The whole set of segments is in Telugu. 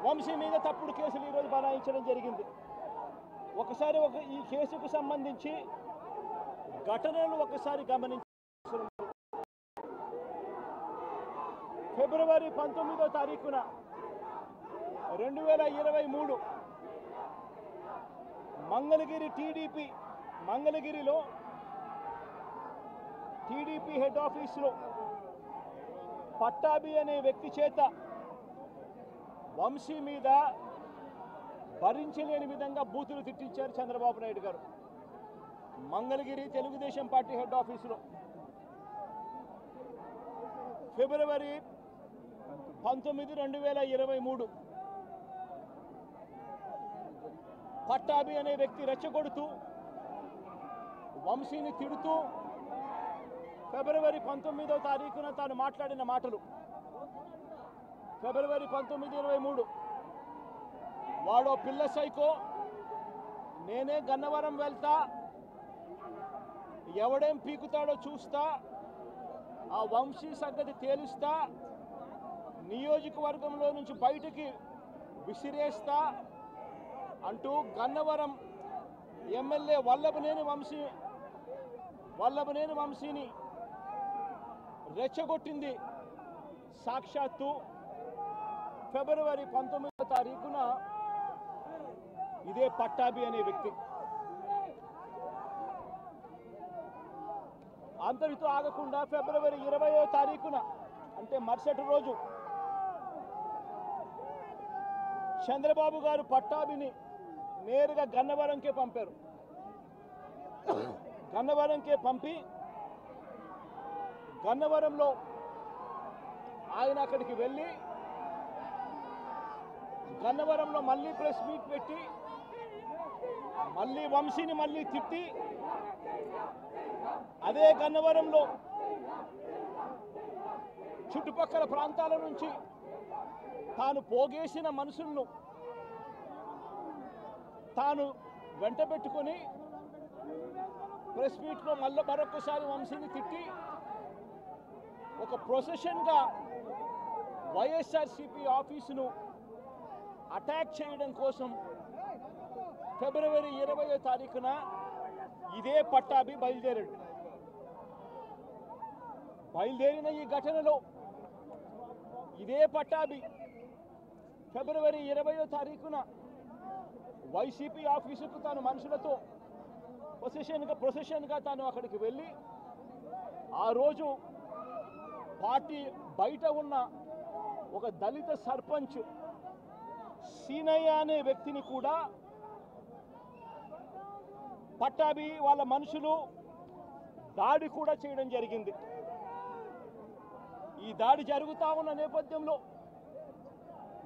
వంశీ మీద తప్పుడు కేసులు ఈరోజు బనాయించడం జరిగింది. ఒకసారి ఈ కేసుకు సంబంధించి ఘటనలు ఒకసారి గమనించారు. ఫిబ్రవరి 19వ తారీఖున 2023 మంగళగిరి మంగళగిరిలో టీడీపీ హెడ్ ఆఫీసులో పట్టాభి అనే వ్యక్తి చేత వంశీ మీద భరించలేని విధంగా బూతులు తిట్టించారు చంద్రబాబు నాయుడు గారు. మంగళగిరి తెలుగుదేశం పార్టీ హెడ్ ఆఫీసులో ఫిబ్రవరి 19, 2023 పట్టాభి అనే వ్యక్తి రెచ్చగొడుతూ వంశీని తిడుతూ ఫిబ్రవరి 19వ తారీఖున తాను మాట్లాడిన మాటలు. ఫిబ్రవరి 19, 23 వాడో పిల్ల సైకో, నేనే గన్నవరం వెళ్తా, ఎవడేం పీకుతాడో చూస్తా, ఆ వంశీ సంగతి తేలుస్తా, నియోజకవర్గంలో నుంచి బయటికి విసిరేస్తా అంటూ గన్నవరం ఎమ్మెల్యే వల్లభనేని వంశీని రెచ్చగొట్టింది సాక్షాత్తు ఫిబ్రవరి 19వ తారీఖున ఇదే పట్టాభి అనే వ్యక్తి. అంతటితో ఆగకుండా ఫిబ్రవరి 20వ తారీఖున అంటే మరుసటి రోజు చంద్రబాబు గారు పట్టాభిని నేరుగా గన్నవరంకే పంపారు. గన్నవరంకే పంపి గన్నవరంలో ఆయన అక్కడికి వెళ్ళి గన్నవరంలో మళ్ళీ ప్రెస్ మీట్ పెట్టి మళ్ళీ వంశీని మళ్ళీ తిట్టి అదే గన్నవరంలో చుట్టుపక్కల ప్రాంతాల నుంచి తాను పోగేసిన మనుషులను తాను వెంట పెట్టుకొని ప్రెస్ మీట్లో మళ్ళీ మరొకసారి వంశీని తిట్టి ఒక ప్రొసెషన్గా వైఎస్ఆర్సీపీ ఆఫీసును అటాక్ చేయడం కోసం ఫిబ్రవరి 20వ తారీఖున ఇదే పట్టాభి బయలుదేరిన ఈ ఘటనలో ఇదే పట్టాభి ఫిబ్రవరి 20వ తారీఖున వైసీపీ ఆఫీసుకు తాను మనుషులతో ప్రొసెషన్గా తాను అక్కడికి వెళ్ళి ఆ రోజు పార్టీ బయట ఉన్న ఒక దళిత సర్పంచ్ సీనయ్య అనే వ్యక్తిని కూడా పట్టాభి వాళ్ళ మనుషులు దాడి కూడా చేయడం జరిగింది. ఈ దాడి జరుగుతా ఉన్న నేపథ్యంలో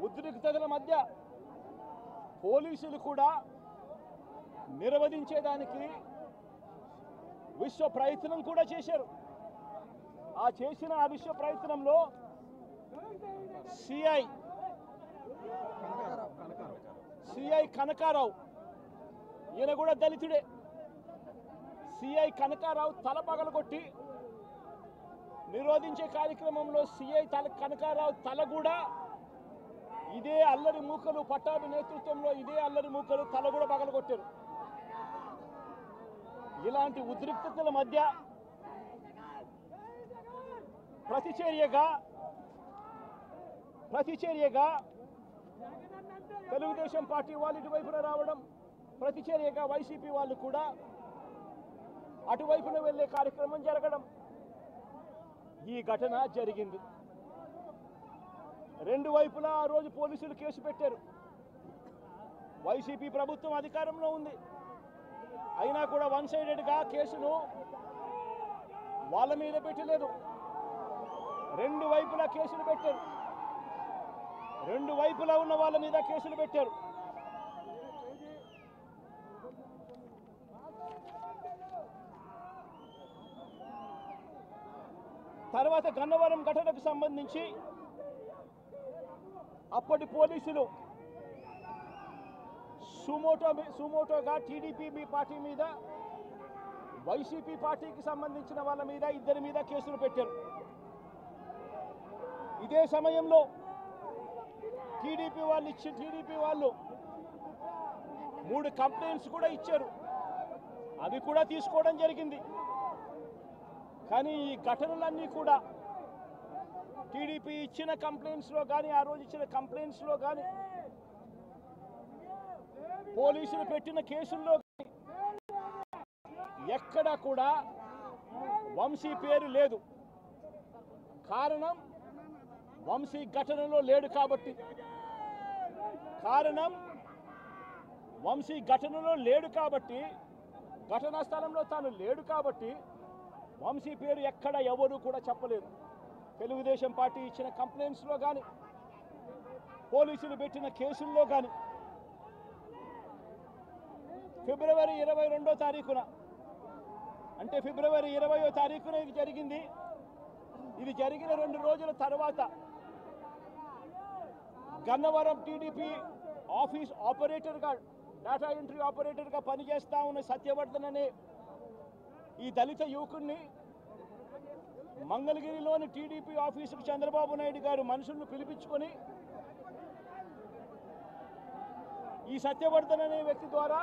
ఉద్రిక్తతల మధ్య పోలీసులు కూడా నిర్వహించేదానికి విశ్వ ప్రయత్నం కూడా చేశారు. ఆ విశ్వ ప్రయత్నంలో సిఐ కనకారావు, ఈయన కూడా దళితుడే, సిఐ కనకారావు తల పగలగొట్టి నిరోధించే కార్యక్రమంలో సిఐ కనకారావు తల కూడా ఇదే అల్లరి మూకలు పట్టాభి నేతృత్వంలో ఇదే అల్లరి మూకలు తల కూడా పగలగొట్టారు. ఇలాంటి ఉద్రిక్తతల మధ్య ప్రతిచర్యగా తెలుగుదేశం పార్టీ వాళ్ళు ఇటువైపున రావడం, ప్రతిచర్యగా వైసీపీ వాళ్ళు కూడా అటువైపున వెళ్లే కార్యక్రమం జరగడం, ఈ ఘటన జరిగింది. రెండు వైపులా ఆ రోజు పోలీసులు కేసు పెట్టారు. వైసీపీ ప్రభుత్వం అధికారంలో ఉంది, అయినా కూడా వన్ సైడెడ్గా కేసును వాళ్ళ మీద పెట్టలేదు. రెండు వైపులా కేసులు పెట్టారు, రెండు వైపులా ఉన్న వాళ్ళ మీద కేసులు పెట్టారు. తర్వాత గన్నవరం ఘటనకు సంబంధించి అప్పటి పోలీసులు సుమోటోగా టీడీపీ పార్టీ మీద, వైసీపీ పార్టీకి సంబంధించిన వాళ్ళ మీద, ఇద్దరి మీద కేసులు పెట్టారు. ఇదే సమయంలో టీడీపీ టీడీపీ వాళ్ళు 3 కంప్లైంట్స్ కూడా ఇచ్చారు. అవి కూడా తీసుకోవడం జరిగింది. కానీ ఈ ఘటనలన్నీ కూడా టీడీపీ ఇచ్చిన కంప్లైంట్స్లో కానీ, ఆ రోజు ఇచ్చిన కంప్లైంట్స్లో కానీ, పోలీసులు పెట్టిన కేసుల్లో ఎక్కడా కూడా వంశీ పేరు లేదు. కారణం వంశీ ఘటనలో లేడు కాబట్టి. ఘటనా స్థలంలో తాను లేడు కాబట్టి వంశీ పేరు ఎక్కడ ఎవరు కూడా చెప్పలేదు. తెలుగుదేశం పార్టీ ఇచ్చిన కంప్లైంట్స్లో కానీ, పోలీసులు పెట్టిన కేసుల్లో కానీ ఫిబ్రవరి 22వ తారీఖున, అంటే ఫిబ్రవరి 20వ తారీఖున ఇది జరిగింది. ఇది జరిగిన 2 రోజుల తర్వాత గన్నవరం టీడీపీ ఆఫీస్ ఆపరేటర్గా, డేటా ఎంట్రీ ఆపరేటర్గా పనిచేస్తా ఉన్న సత్యవర్ధన్ అనే ఈ దళిత యువకుడిని మంగళగిరిలోని టీడీపీ ఆఫీసుకు చంద్రబాబు నాయుడు గారు మనుషులను పిలిపించుకొని ఈ సత్యవర్ధన్ అనే వ్యక్తి ద్వారా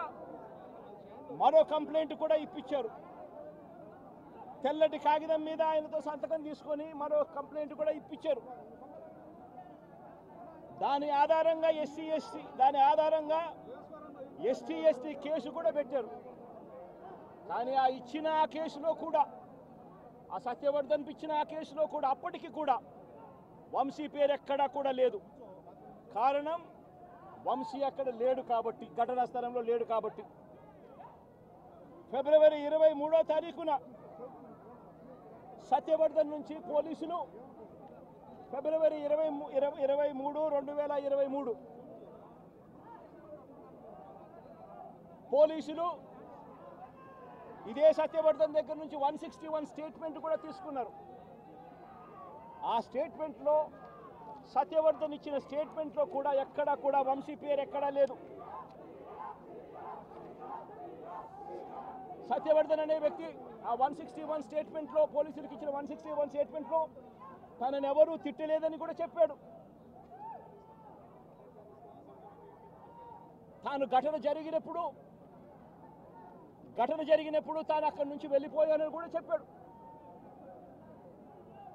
మరో కంప్లైంట్ కూడా ఇప్పించారు. తెల్లటి కాగితం మీద ఆయనతో సంతకం తీసుకొని మరో కంప్లైంట్ కూడా ఇప్పించారు. దాని ఆధారంగా ఎస్టీ ఎస్టీ కేసు కూడా పెట్టారు. కానీ ఆ కేసులో కూడా, ఆ సత్యవర్ధన్ ఇచ్చిన ఆ కేసులో కూడా అప్పటికి కూడా వంశీ పేరు ఎక్కడా కూడా లేదు. కారణం వంశీ అక్కడ లేడు కాబట్టి, ఘటనా స్థలంలో లేడు కాబట్టి. ఫిబ్రవరి 23వ తారీఖున సత్యవర్ధన్ నుంచి పోలీసులు ఫిబ్రవరి 23, 2023 పోలీసులు ఇదే సత్యవర్ధన్ దగ్గర నుంచి 161 స్టేట్మెంట్ కూడా తీసుకున్నారు. ఆ స్టేట్మెంట్లో, సత్యవర్ధన్ ఇచ్చిన స్టేట్మెంట్లో కూడా ఎక్కడా కూడా వంశీ పేరు ఎక్కడా లేదు. సత్యవర్ధన్ అనే వ్యక్తి ఆ 161 స్టేట్మెంట్లో, పోలీసులకు ఇచ్చిన 161 స్టేట్మెంట్లో తనని ఎవరూ తిట్టలేదని కూడా చెప్పాడు. తాను ఘటన జరిగినప్పుడు తాను అక్కడి నుంచి వెళ్ళిపోయానని కూడా చెప్పాడు.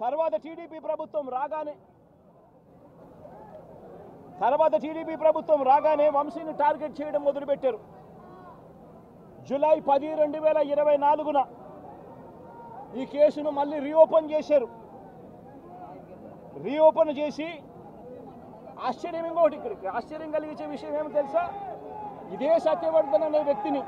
తర్వాత టీడీపీ ప్రభుత్వం రాగానే వంశీని టార్గెట్ చేయడం మొదలుపెట్టారు. జూలై 10, 2024న ఈ కేసును మళ్ళీ రీఓపెన్ చేశారు. రీఓపెన్ చేసి ఆశ్చర్యం కలిగించే విషయం ఏమో తెలుసా? ఇదే సత్యవర్ధన్ అనే వ్యక్తిని